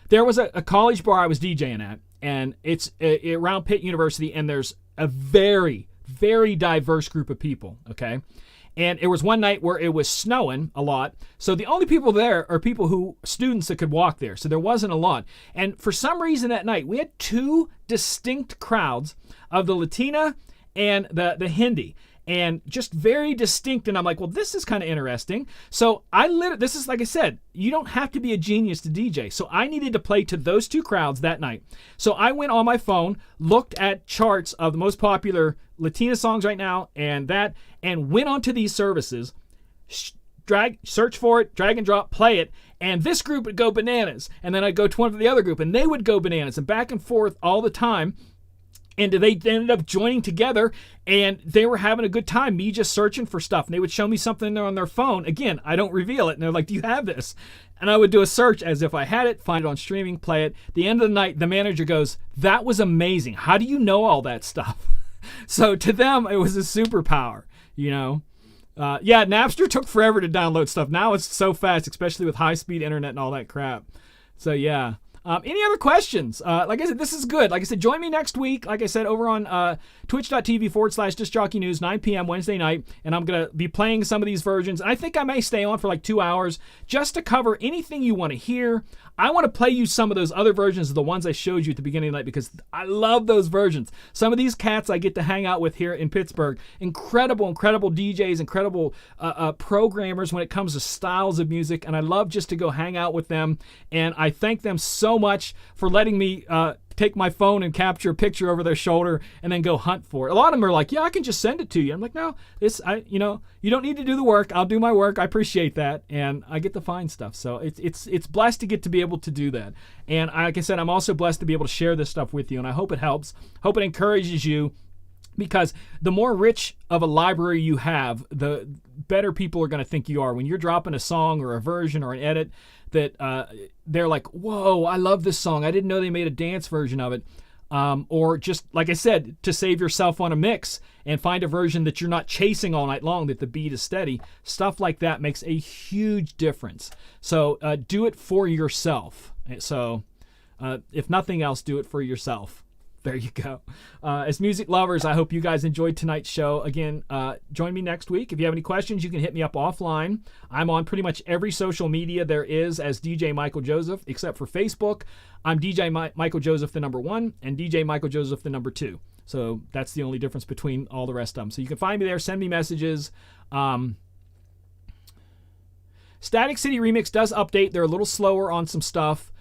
there was a college bar I was DJing at, and it's around Pitt University, and there's a very, very diverse group of people, okay? And it was one night where it was snowing a lot, so the only people there are students that could walk there, so there wasn't a lot. And for some reason that night, we had two distinct crowds of the Latina and the Hindi, and just very distinct. And I'm like, well, this is kind of interesting. So this is, like I said, you don't have to be a genius to DJ. So I needed to play to those two crowds that night. So I went on my phone, looked at charts of the most popular Latina songs right now and went onto these services, search for it, drag and drop, play it. And this group would go bananas. And then I'd go to one of the other group and they would go bananas, and back and forth all the time. And they ended up joining together, and they were having a good time, me just searching for stuff. And they would show me something on their phone. Again, I don't reveal it. And they're like, do you have this? And I would do a search as if I had it, find it on streaming, play it. At the end of the night, the manager goes, that was amazing. How do you know all that stuff? So to them, it was a superpower, Napster took forever to download stuff. Now it's so fast, especially with high-speed internet and all that crap. So, yeah. Any other questions? Like I said, this is good. Like I said, join me next week. Like I said, over on twitch.tv/discjockey news, 9 p.m. Wednesday night. And I'm going to be playing some of these versions. And I think I may stay on for like 2 hours just to cover anything you want to hear. I want to play you some of those other versions of the ones I showed you at the beginning of the night because I love those versions. Some of these cats I get to hang out with here in Pittsburgh. Incredible DJs, incredible programmers when it comes to styles of music. And I love just to go hang out with them. And I thank them so much for letting me take my phone and capture a picture over their shoulder and then go hunt for it. A lot of them are like, yeah, I can just send it to you. I'm like, no, you don't need to do the work. I'll do my work. I appreciate that. And I get to find stuff. So it's blessed to get to be able to do that. And like I said, I'm also blessed to be able to share this stuff with you. And I hope it helps. Hope it encourages you, because the more rich of a library you have, the better people are going to think you are. When you're dropping a song or a version or an edit that they're like, whoa, I love this song. I didn't know they made a dance version of it. Or just, like I said, to save yourself on a mix and find a version that you're not chasing all night long, that the beat is steady. Stuff like that makes a huge difference. So do it for yourself. So if nothing else, do it for yourself. There you go. As music lovers, I hope you guys enjoyed tonight's show. Again, join me next week. If you have any questions, you can hit me up offline. I'm on pretty much every social media there is as DJ Michael Joseph, except for Facebook. I'm DJ Michael Joseph, the number 1, and DJ Michael Joseph, the number 2. So that's the only difference between all the rest of them. So you can find me there, send me messages. Static City Remix does update. They're a little slower on some stuff.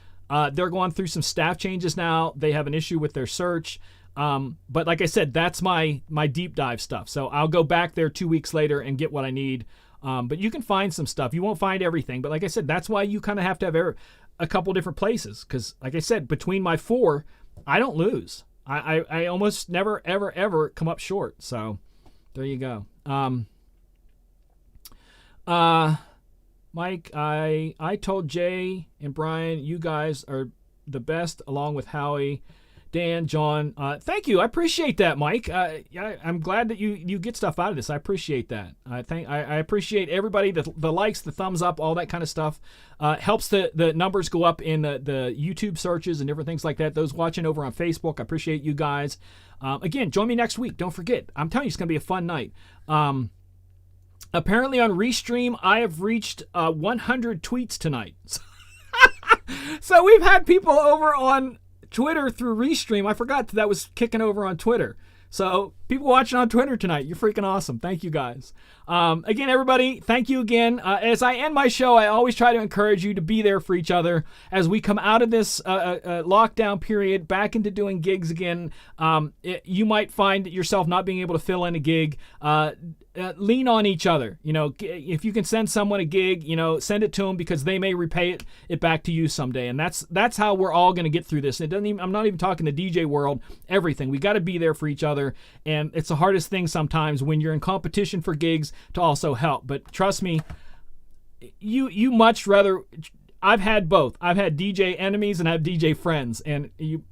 They're going through some staff changes now. They have an issue with their search. But like I said, that's my deep dive stuff. So I'll go back there 2 weeks later and get what I need. But you can find some stuff. You won't find everything. But like I said, that's why you kind of have to have a couple different places. Because like I said, between my 4, I don't lose. I almost never, ever, ever come up short. So there you go. Mike, I told Jay and Brian, you guys are the best, along with Howie, Dan, John. Thank you. I appreciate that, Mike. I'm glad that you get stuff out of this. I appreciate that. I appreciate everybody, the likes, the thumbs up, all that kind of stuff. Helps the numbers go up in the YouTube searches and different things like that. Those watching over on Facebook, I appreciate you guys. Again, join me next week. Don't forget. I'm telling you, it's going to be a fun night. Apparently on Restream, I have reached 100 tweets tonight. So we've had people over on Twitter through Restream. I forgot that was kicking over on Twitter. So people watching on Twitter tonight, you're freaking awesome. Thank you guys. Again, everybody, thank you again. As I end my show, I always try to encourage you to be there for each other as we come out of this lockdown period back into doing gigs again. You might find yourself not being able to fill in a gig. Lean on each other. If you can send someone a gig, send it to them, because they may repay it back to you someday. And that's how we're all going to get through this. I'm not even talking the DJ world, everything. We got to be there for each other. And it's the hardest thing sometimes when you're in competition for gigs to also help. But trust me, you much rather. I've had both. I've had DJ enemies and I have DJ friends, and you